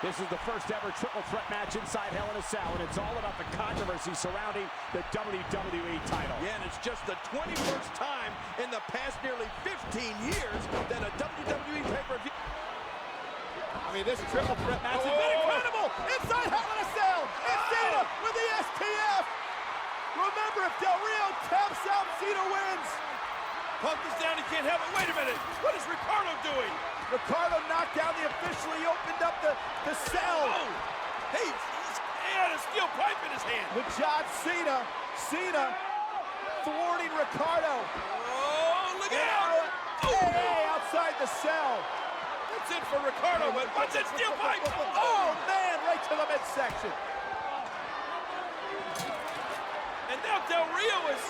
This is the first ever triple threat match inside Hell in a Cell, and it's all about the controversy surrounding the WWE title. Yeah, and it's just the 21st time in the past nearly 15 years that a WWE pay-per-view... I mean, this triple threat match has been incredible! Inside Hell in a Cell! It's Cena with the STF! Remember, if Del Rio taps out, Cena wins! Punk is down, he can't have it. Wait a minute, what is Ricardo doing? Ricardo knocked down the official. He opened up the cell. Oh, hey, he had a steel pipe in his hand. With John Cena. Cena thwarting Ricardo. Oh, look out. Hey, outside the cell. That's it for Ricardo, but what's that steel pipe? Oh, man, right to the midsection. And now Del Rio is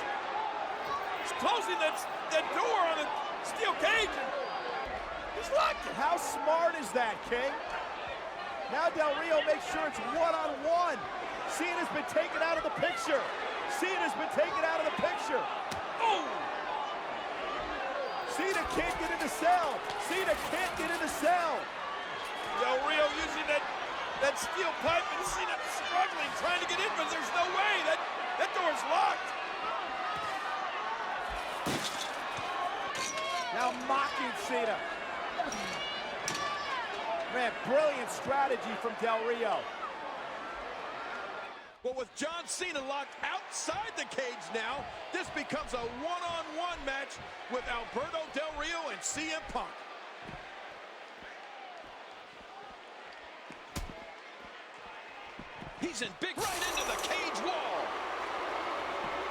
closing that door on the steel cage. He's locked it. How smart is that, King? Now Del Rio makes sure it's one-on-one. Cena's been taken out of the picture. Cena's been taken out of the picture. Oh! Cena can't get in the cell. Cena can't get in the cell. Del Rio using that steel pipe, and Cena struggling, trying to get in, but there's no way. That door's locked. Now mocking Cena. Man, brilliant strategy from Del Rio. Well, with John Cena locked outside the cage now, this becomes a one-on-one match with Alberto Del Rio and CM Punk. He's in big right into the cage wall.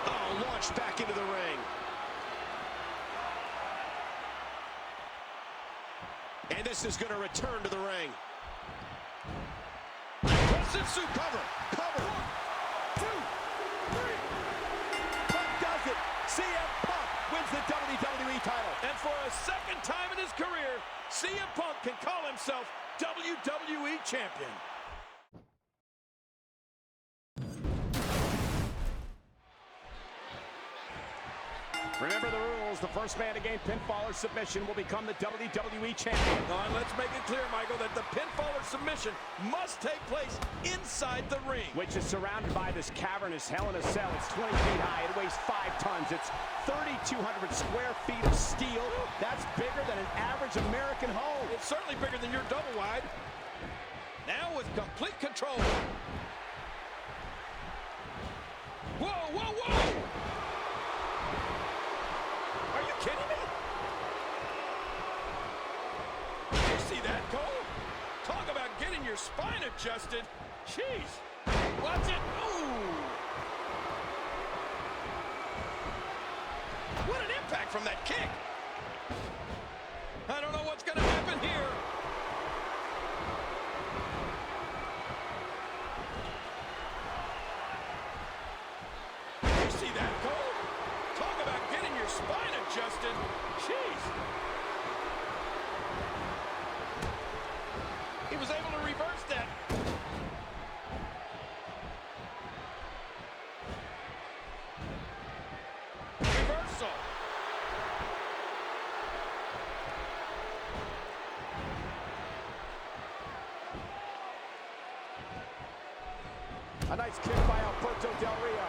Oh, launched back into the ring. And this is going to return to the ring. Crescent soup cover. Cover. 1, 2, 3. Punk does it. CM Punk wins the WWE title. And for a second time in his career, CM Punk can call himself WWE Champion. Remember the rules. The first man to gain pinfall or submission will become the WWE Champion. And let's make it clear, Michael, that the pinfall or submission must take place inside the ring. Which is surrounded by this cavernous Hell in a Cell. It's 20 feet high. It weighs 5 tons. It's 3,200 square feet of steel. That's bigger than an average American home. It's certainly bigger than your double wide. Now with complete control. Whoa, whoa, whoa! Are you kidding me? Did you see that, Cole? Talk about getting your spine adjusted. Jeez. Watch it. Ooh. What an impact from that kick. I don't know what's going to happen here. Did you see that, Cole? Talk about getting your spine adjusted. Jeez. He was able to reverse that. Reversal. A nice kick by Alberto Del Rio.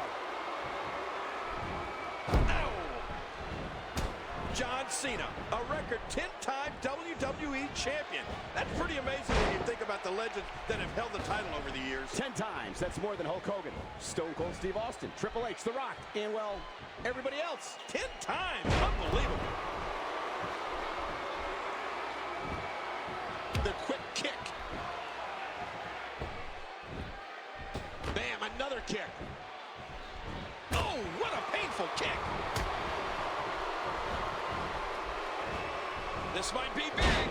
John Cena, a record 10-time WWE champion. That's pretty amazing when you think about the legends that have held the title over the years. 10 times. That's more than Hulk Hogan, Stone Cold Steve Austin, Triple H, The Rock, and, well, everybody else. 10 times. Unbelievable. The quick kick. Bam, another kick. Oh, what a painful kick. This might be big.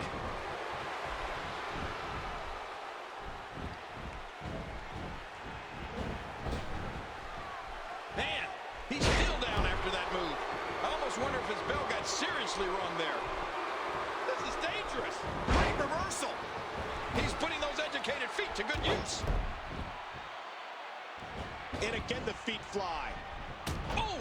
Man, he's still down after that move. I almost wonder if his bell got seriously wrong there. This is dangerous. Great reversal. He's putting those educated feet to good use. And again, the feet fly. Oh!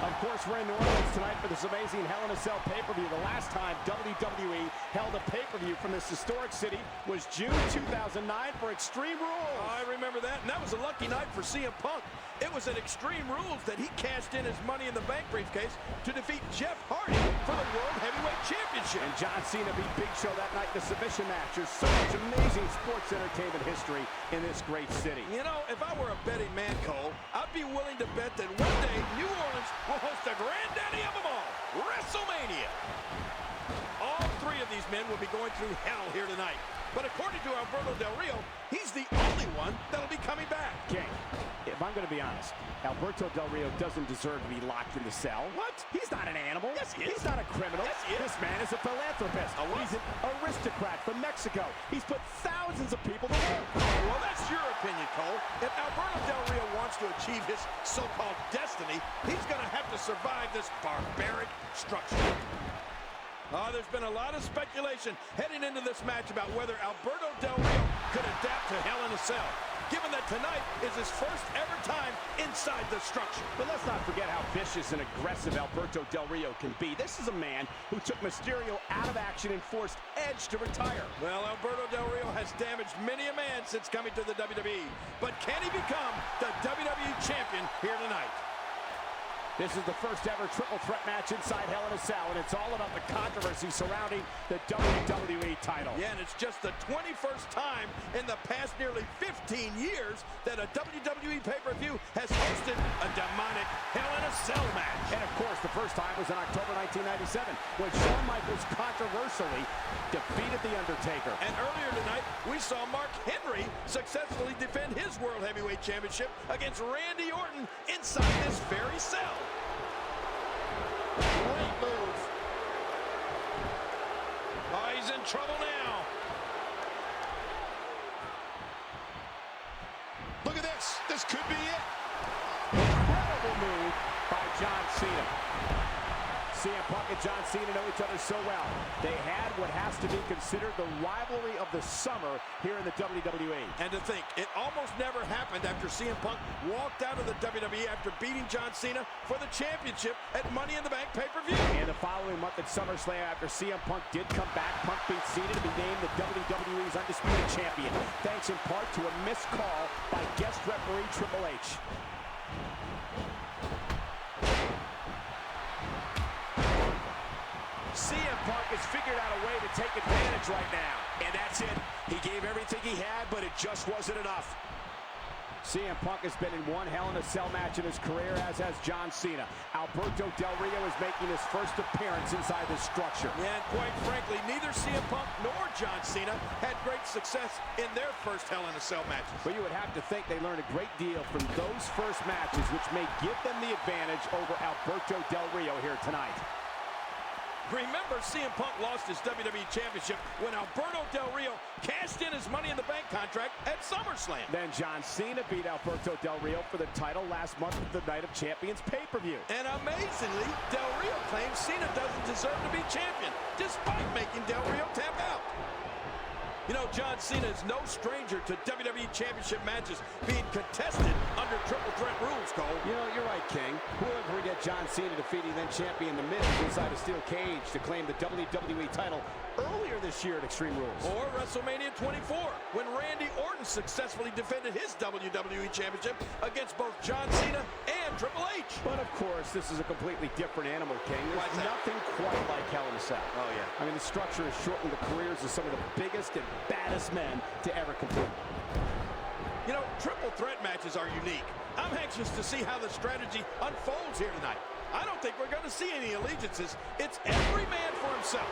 Of course, we're in New Orleans tonight for this amazing Hell in a Cell pay-per-view. The last time WWE held a pay-per-view from this historic city was June 2009 for Extreme Rules. I remember that, and that was a lucky night for CM Punk. It was at Extreme Rules that he cashed in his Money in the Bank briefcase to defeat Jeff Hardy for the World Heavyweight Championship. And John Cena beat Big Show that night in the submission match. There's so much amazing sports entertainment history in this great city. You know, if I were a betting man, Cole, I'd be willing to bet that one day New Orleans will host the granddaddy of them all, WrestleMania. All three of these men will be going through hell here tonight. But according to Alberto Del Rio, he's the only one that'll be coming back. King, if I'm going to be honest, Alberto Del Rio doesn't deserve to be locked in the cell. What? He's not an animal. Yes, he is. He's not a criminal. Yes, he is. This man is a philanthropist. A what? He's an aristocrat from Mexico. He's put thousands of people to work. Well, that's your opinion, Cole. If Alberto Del Rio wants to achieve his so-called destiny, he's going to have to survive this barbaric structure. There's been a lot of speculation heading into this match about whether Alberto Del Rio could adapt to Hell in a Cell, given that tonight is his first ever time inside the structure. But let's not forget how vicious and aggressive Alberto Del Rio can be. This is a man who took Mysterio out of action and forced Edge to retire. Well, Alberto Del Rio has damaged many a man since coming to the WWE. But can he become the WWE Champion here tonight? This is the first ever triple threat match inside Hell in a Cell, and it's all about the controversy surrounding the WWE title. Yeah, and it's just the 21st time in the past nearly 15 years that a WWE pay-per-view has hosted a demonic Hell in a Cell match. And of course, the first time was in October 1997, when Shawn Michaels controversially defeated The Undertaker. And earlier tonight, we saw Mark Henry successfully defend his World Heavyweight Championship against Randy Orton inside this very cell. Great move. Oh, he's in trouble now. Look at this. This could be it. Incredible move by John Cena. CM Punk and John Cena know each other so well. They had what has to be considered the rivalry of the summer here in the WWE. And to think, it almost never happened after CM Punk walked out of the WWE after beating John Cena for the championship at Money in the Bank pay-per-view. And the following month at SummerSlam, after CM Punk did come back, Punk beat Cena to be named the WWE's Undisputed Champion, thanks in part to a missed call by guest referee Triple H. CM Punk has figured out a way to take advantage right now. And that's it. He gave everything he had, but it just wasn't enough. CM Punk has been in one Hell in a Cell match in his career, as has John Cena. Alberto Del Rio is making his first appearance inside this structure. And quite frankly, neither CM Punk nor John Cena had great success in their first Hell in a Cell matches. But you would have to think they learned a great deal from those first matches, which may give them the advantage over Alberto Del Rio here tonight. Remember, CM Punk lost his WWE Championship when Alberto Del Rio cashed in his Money in the Bank contract at SummerSlam. Then John Cena beat Alberto Del Rio for the title last month at the Night of Champions pay-per-view. And amazingly, Del Rio claims Cena doesn't deserve to be champion, despite making Del Rio tap out. You know, John Cena is no stranger to WWE Championship matches being contested under triple threat rules, Cole. You know, you're right, King. Who will forget John Cena defeating then champion The Miz inside a steel cage to claim the WWE title earlier this year at Extreme Rules. Or WrestleMania 24, when Randy Orton successfully defended his WWE Championship against both John Cena and Triple H. But of course, this is a completely different animal, King. There's nothing quite like Hell in a Cell. Oh, yeah. I mean, the structure has shortened the careers of some of the biggest and baddest men to ever compete. You know, triple threat matches are unique. I'm anxious to see how the strategy unfolds here tonight. I don't think we're going to see any allegiances. It's every man for himself.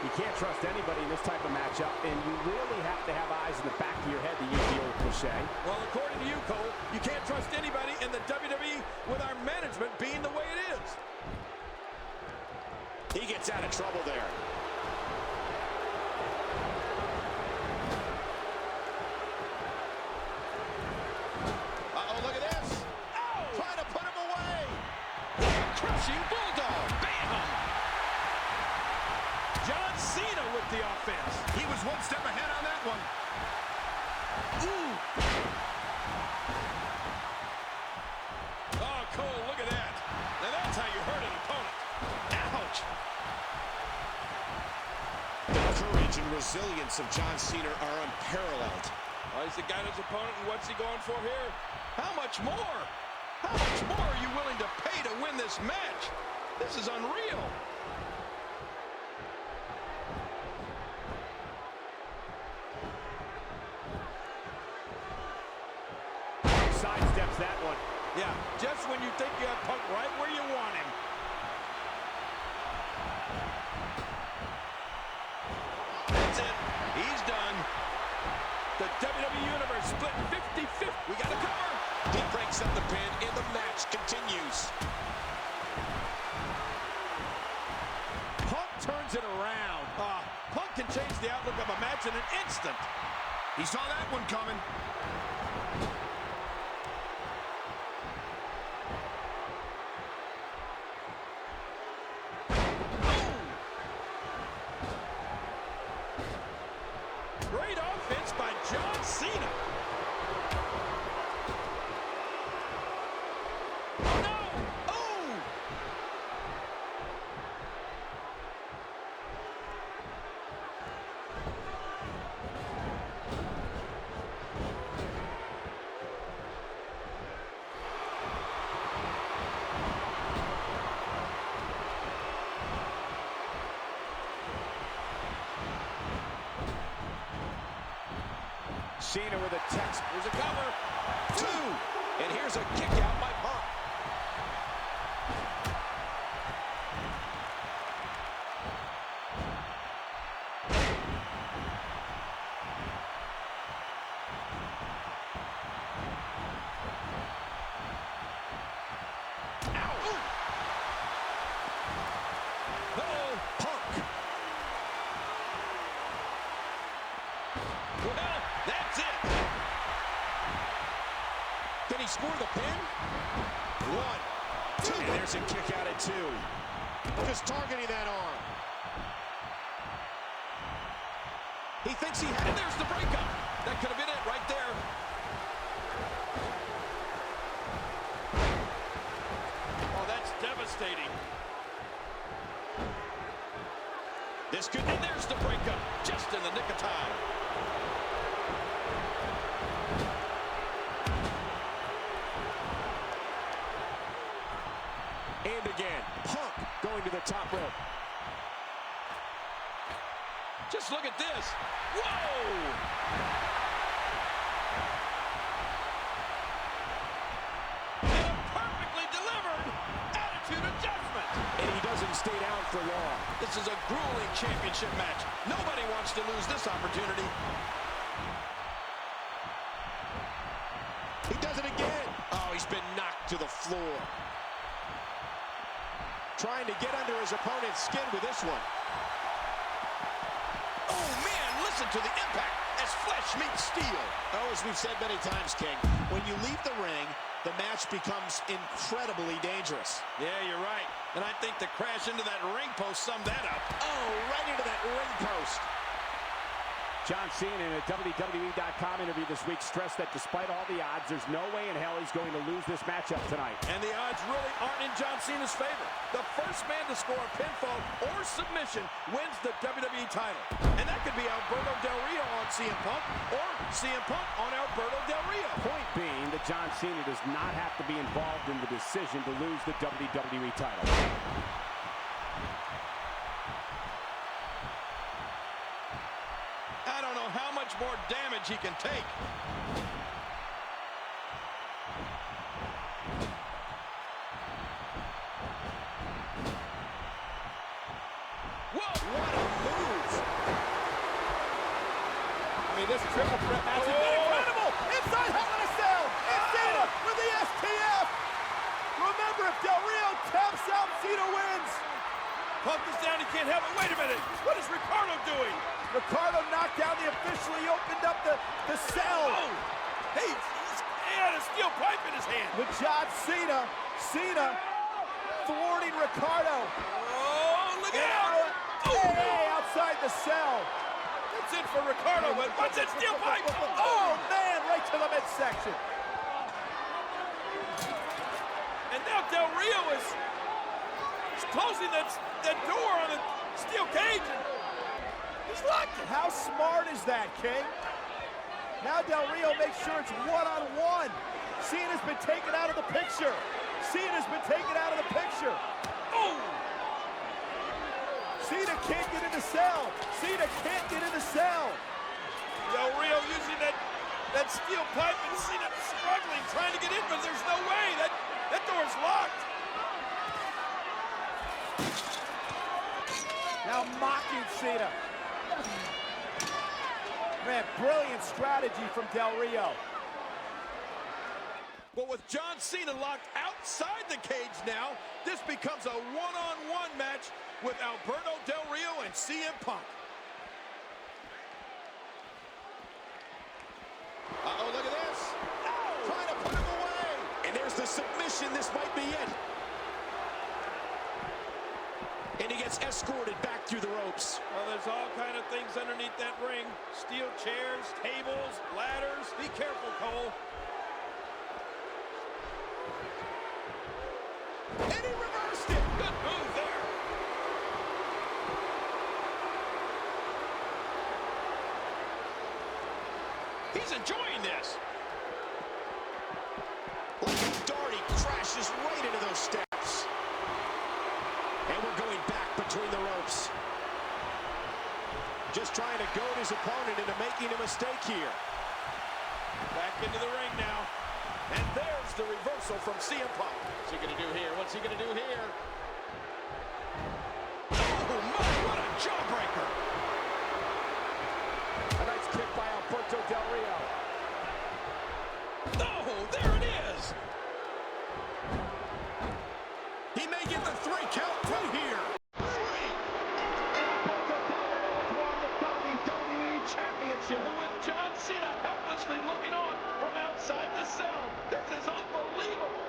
You can't trust anybody in this type of matchup, and you really have to have eyes in the back of your head to use the old cliche. Well, according to you, Cole, you can't trust anybody in the WWE with our management being the way it is. He gets out of trouble there. Uh-oh, look at this. Oh! Trying to put him away. Crushing Bulldog. Bam! John Cena with the offense. He was one step ahead on that one. Ooh! Oh, Cole, look at that. Now that's how you hurt an opponent. Ouch! courage and resilience of John Cena are unparalleled. He's got his opponent, and what's he going for here? How much more? How much more are you willing to pay to win this match? This is unreal. Sidesteps that one. Yeah, just when you think you have Punk right where you want him. That's it. He's done. The WWE Universe split 50-50. We got a cover. He breaks up the pin, and the match continues. Punk turns it around. Punk can change the outlook of a match in an instant. He saw that one coming. Great offense by John Cena. Oh, no! Oh! Cena with a text. Here's a cover. 2. And here's a kick out by Punk. Well, that's it. Can he score the pin? 1, 2. And there's a kick out at 2. Just targeting that arm. He thinks he had it. There's the breakup. That could have been it right there. Oh, that's devastating. This could... And there's the breakup. Just in the nick of time. And again, Punk going to the top rope. Just look at this. Whoa! And a perfectly delivered attitude adjustment. And he doesn't stay down for long. This is a grueling championship match. Nobody wants to lose this opportunity. He does it again. Oh, he's been knocked to the floor. Trying to get under his opponent's skin with this one. Oh, man, listen to the impact as flesh meets steel. Oh, as we've said many times, King, when you leave the ring, the match becomes incredibly dangerous. Yeah, you're right. And I think the crash into that ring post summed that up. Oh, right into that ring post. John Cena in a WWE.com interview this week stressed that despite all the odds, there's no way in hell he's going to lose this matchup tonight. And the odds really aren't in John Cena's favor. The first man to score a pinfall or submission wins the WWE title. And that could be Alberto Del Rio on CM Punk or CM Punk on Alberto Del Rio. Point being that John Cena does not have to be involved in the decision to lose the WWE title. I don't know how much more damage he can take. Whoa! What a move! I mean, this triple threat match has been incredible! Inside Hell in a Cell! And Cena with the STF! Remember, if Del Rio taps out, Cena wins! Punk is down, he can't help it. Wait a minute! What is Ricardo doing? Ricardo knocked down the official. He opened up the cell. Oh! Hey, he had a steel pipe in his hand. With John Cena. Cena thwarting Ricardo. Oh, look out! Hey, outside the cell. That's it for Ricardo, but what's that steel pipe? Oh, man, right to the midsection. And now Del Rio is closing that door on the steel cage. And He's locked it. How smart is that, King? Now Del Rio makes sure it's one-on-one. Cena's been taken out of the picture. Cena's been taken out of the picture. Oh! Cena can't get in the cell. Cena can't get in the cell. Del Rio using that steel pipe, and Cena struggling, trying to get in, but there's no way. That door's locked. Now mocking Cena. Man, brilliant strategy from Del Rio. But with John Cena locked outside the cage now, this becomes a one-on-one match with Alberto Del Rio and CM Punk. Uh-oh, look at this. Trying to put him away. And there's the submission. This might be it. And he gets escorted back through the ropes. Well, there's all kind of things underneath that ring. Steel chairs, tables, ladders. Be careful, Cole. And he reversed it. Good move there. He's enjoying this. Like a dart, he crashes right into those steps. And we're going back between the ropes. Just trying to goad his opponent into making a mistake here. Back into the ring now. And there's the reversal from CM Punk. What's he going to do here? What's he going to do here? Oh, my, what a jawbreaker. A nice kick by Alberto Del Rio. Oh, there it is. He may get the 3 count right here. Championship with John Cena helplessly looking on from outside the cell. This is unbelievable.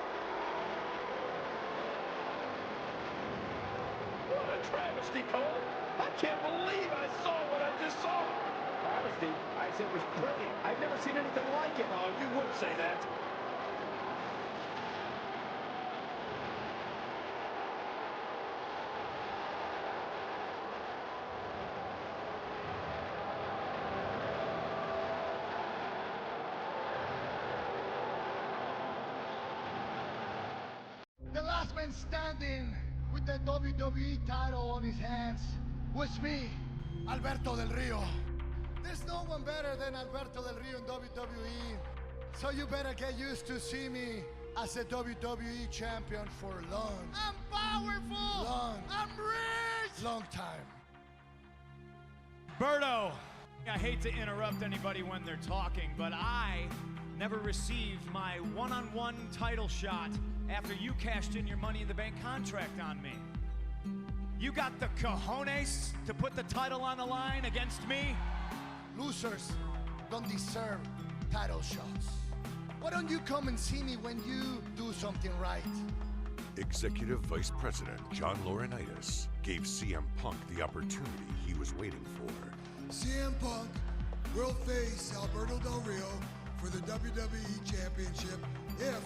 What a travesty, Cole. I can't believe I saw what I just saw. Travesty? I said it was brilliant. I've never seen anything like it. Oh, you would say that. The last man standing with the WWE title on his hands was me, Alberto Del Rio. There's no one better than Alberto Del Rio in WWE, so you better get used to see me as a WWE champion for long. I'm powerful! Long. I'm rich! Long time. Berto, I hate to interrupt anybody when they're talking, but I never received my one-on-one title shot after you cashed in your Money in the Bank contract on me. You got the cojones to put the title on the line against me? Losers don't deserve title shots. Why don't you come and see me when you do something right? Executive Vice President John Laurinaitis gave CM Punk the opportunity he was waiting for. CM Punk will face Alberto Del Rio for the WWE Championship if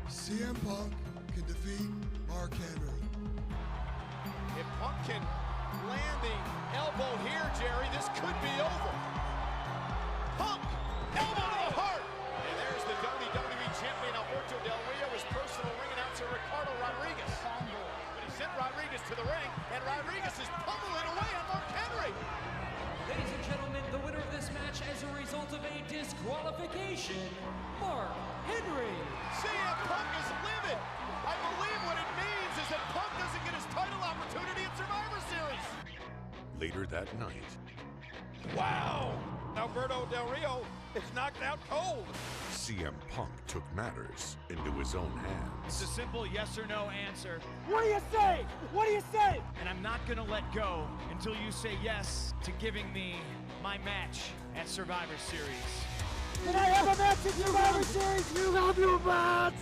CM Punk can defeat Mark Henry. If Punk can land the elbow here, Jerry, this could be over. Punk, elbow to the heart. And there's the WWE champion Alberto Del Rio, his personal ring announcer Ricardo Rodriguez. But he sent Rodriguez to the ring, and Rodriguez is pummeling away on Mark Henry. Ladies and gentlemen, the winner of this match as a result of a disqualification, Mark Henry. CM Punk is livid. I believe what it means is that Punk doesn't get his title opportunity in Survivor Series. Later that night, Wow. Alberto Del Rio is knocked out cold. CM Punk took matters into his own It's hands. a simple yes or no answer, What do you say? What do you say? and I'm not gonna let go until you say yes to giving me my match at Survivor Series. Did I have a match in Survivor Series? You have your match.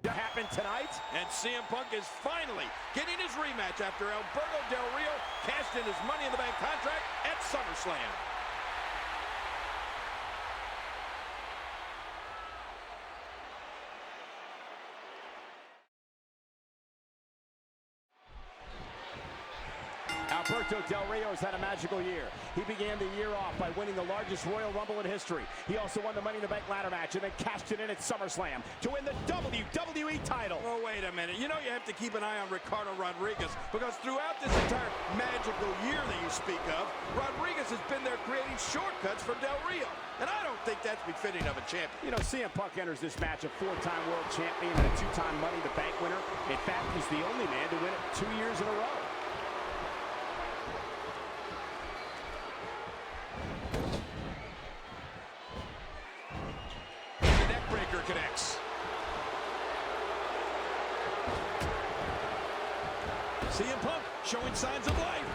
To happen tonight. And CM Punk is finally getting his rematch after Alberto Del Rio cashed in his Money in the Bank contract at SummerSlam. Alberto Del Rio has had a magical year. He began the year off by winning the largest Royal Rumble in history. He also won the Money in the Bank ladder match and then cashed it in at SummerSlam to win the WWE title. Oh, wait a minute. You know you have to keep an eye on Ricardo Rodriguez, because throughout this entire magical year that you speak of, Rodriguez has been there creating shortcuts for Del Rio. And I don't think that's befitting of a champion. You know, CM Punk enters this match a 4-time world champion and a 2-time Money in the Bank winner. In fact, he's the only man to win it 2 years in a row. The neck breaker connects. CM Punk showing signs of life.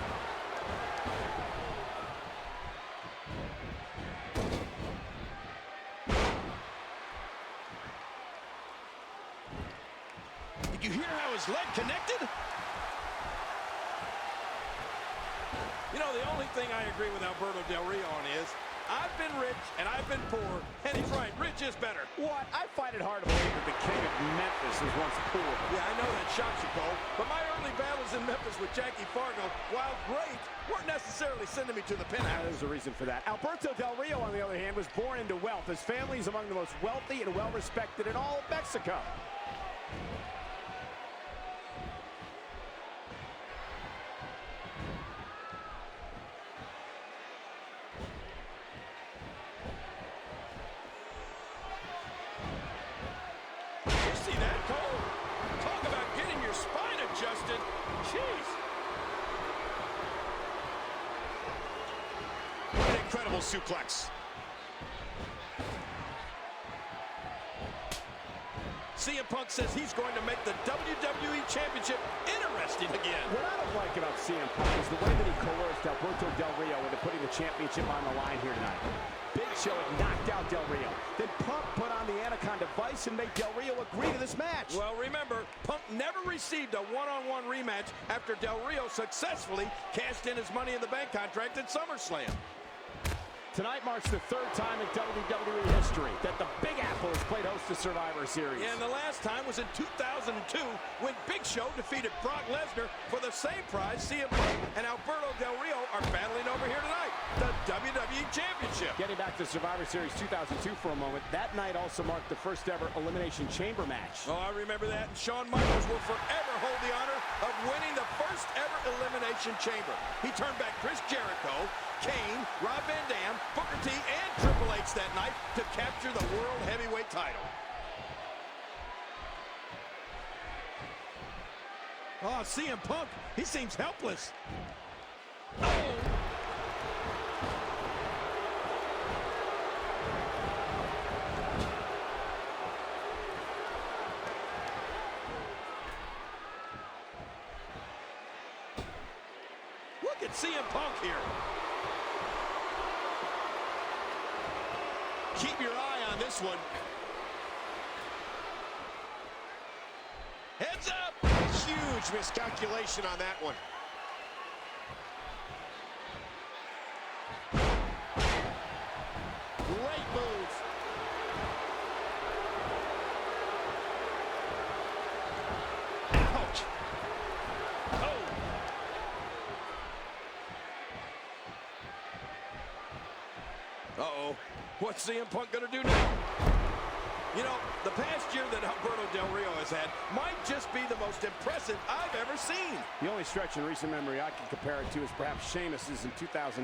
Did you hear how his leg connected? You know, the only thing I agree with Alberto Del Rio on is, I've been rich and I've been poor, and he's right, rich is better. What? I find it hard to believe that the king of Memphis was once poor. Yeah, I know that shocks you, Cole, but my early battles in Memphis with Jackie Fargo, while great, weren't necessarily sending me to the penthouse. There's a reason for that. Alberto Del Rio, on the other hand, was born into wealth. His family is among the most wealthy and well-respected in all of Mexico. See that, Cole? Talk about getting your spine adjusted. Jeez. What an incredible suplex. CM Punk says he's going to make the WWE Championship interesting again. What I don't like about CM Punk is the way that he coerced Alberto Del Rio into putting the championship on the line here tonight. Big Show had knocked out Del Rio. Then Punk put on the Anaconda Vice and made Del Rio agree to this match. Well, remember, Punk never received a one-on-one rematch after Del Rio successfully cashed in his Money in the Bank contract at SummerSlam. Tonight marks the 3rd time in WWE history that the Big Apple has played host to Survivor Series. And the last time was in 2002 when Big Show defeated Brock Lesnar for the same prize. CM Punk and Alberto Del Rio are battling over here tonight, the WWE Championship. Getting back to Survivor Series 2002 for a moment, that night also marked the first ever Elimination Chamber match. Oh, I remember that. And Shawn Michaels will forever hold the honor of winning the first ever Elimination Chamber. He turned back Chris Jericho, Kane, Rob Van Dam, Booker T, and Triple H that night to capture the World Heavyweight title. Oh, CM Punk, he seems helpless. Oh! Look at CM Punk here. Keep your eye on this one. Heads up! Huge miscalculation on that one. Great move. Ouch. Oh. Uh-oh. What's CM Punk gonna do now? You know, the past year that Alberto Del Rio has had might just be the most impressive I've ever seen. The only stretch in recent memory I can compare it to is perhaps Sheamus's in 2009.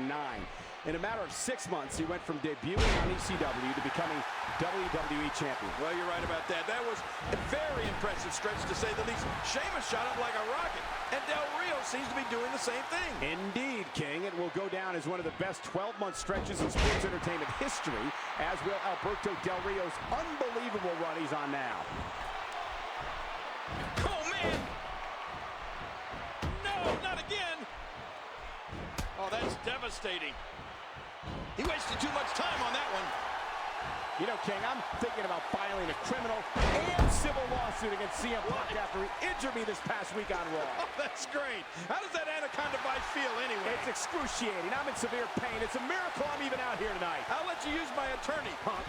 In a matter of 6 months, he went from debuting on ECW to becoming WWE Champion. Well, you're right about that. That was a very impressive stretch, to say the least. Sheamus shot up like a rocket, and Del Rio seems to be doing the same thing. Indeed, King. It will go down as one of the best 12-month stretches in sports entertainment history, as will Alberto Del Rio's unbelievable run he's on now. Oh, man! No, not again! Oh, that's devastating. He wasted too much time on that one. You know, King, I'm thinking about filing a criminal and civil lawsuit against CM Punk after he injured me this past week on Raw. Oh, that's great. How does that Anaconda Vice feel anyway? It's excruciating. I'm in severe pain. It's a miracle I'm even out here tonight. I'll let you use my attorney. Punk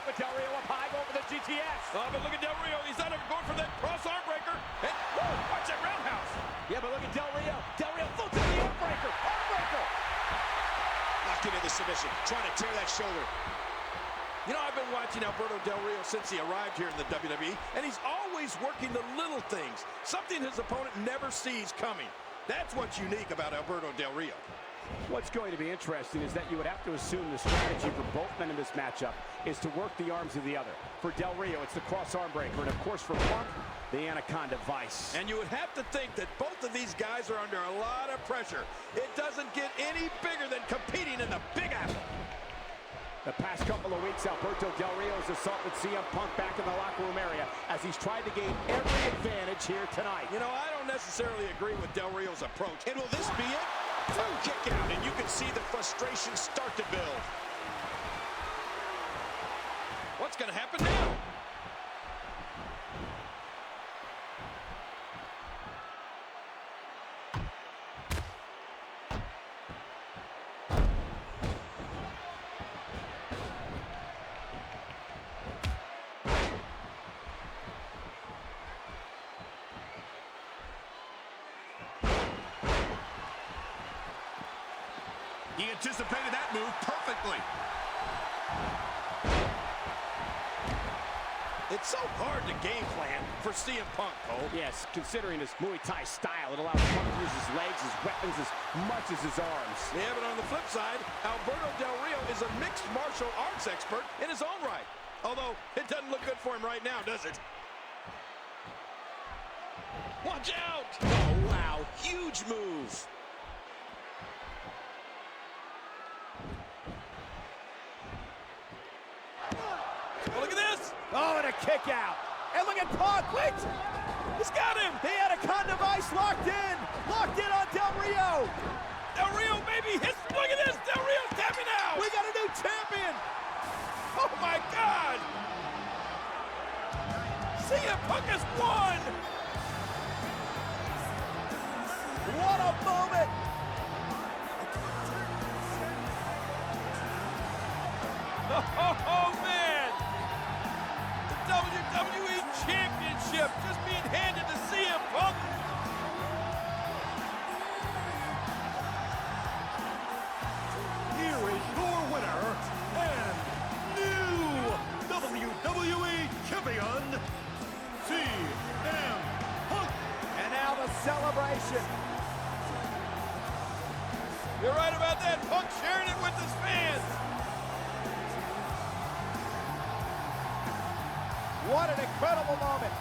with Del Rio up high, go for the GTS. Oh, but look at Del Rio. He's not even going for that cross arm breaker. And, whoa, watch that roundhouse. Yeah, but look at Del Rio. Del Rio full to the arm breaker. locking in the submission, trying to tear that shoulder. You know, I've been watching Alberto Del Rio since he arrived here in the WWE, and he's always working the little things, something his opponent never sees coming. That's what's unique about Alberto Del Rio. What's going to be interesting is that you would have to assume the strategy for both men in this matchup is to work the arms of the other. For Del Rio, it's the cross arm breaker, and of course for Punk, the Anaconda Vice. And you would have to think that both of these guys are under a lot of pressure. It doesn't get any bigger than competing in the Big Apple. The past couple of weeks, Alberto Del Rio has assaulted CM Punk back in the locker room area as he's tried to gain every advantage here tonight. You know, I don't necessarily agree with Del Rio's approach. And will this be it? Kick out, and you can see the frustration start to build. What's going to happen now? He anticipated that move perfectly. It's so hard to game plan for CM Punk, Cole. Yes, considering his Muay Thai style, it allows Punk to use his legs, his weapons, as much as his arms. Yeah, but on the flip side, Alberto Del Rio is a mixed martial arts expert in his own right. Although, it doesn't look good for him right now, does it? Watch out! Oh, wow, huge move. Oh, look at this! Oh, and a kick out. And look at Punk, wait! He's got him! The Anaconda Vice locked in on Del Rio. Del Rio maybe hits, look at this! Del Rio's tapping out! We got a new champion. Oh my God! CM Punk has won! What a moment. Oh man! The WWE Championship just being handed to CM Punk. Here is your winner and new WWE Champion, CM Punk. And now the celebration. You're right about that. Punk sharing it with his fans. What an incredible moment.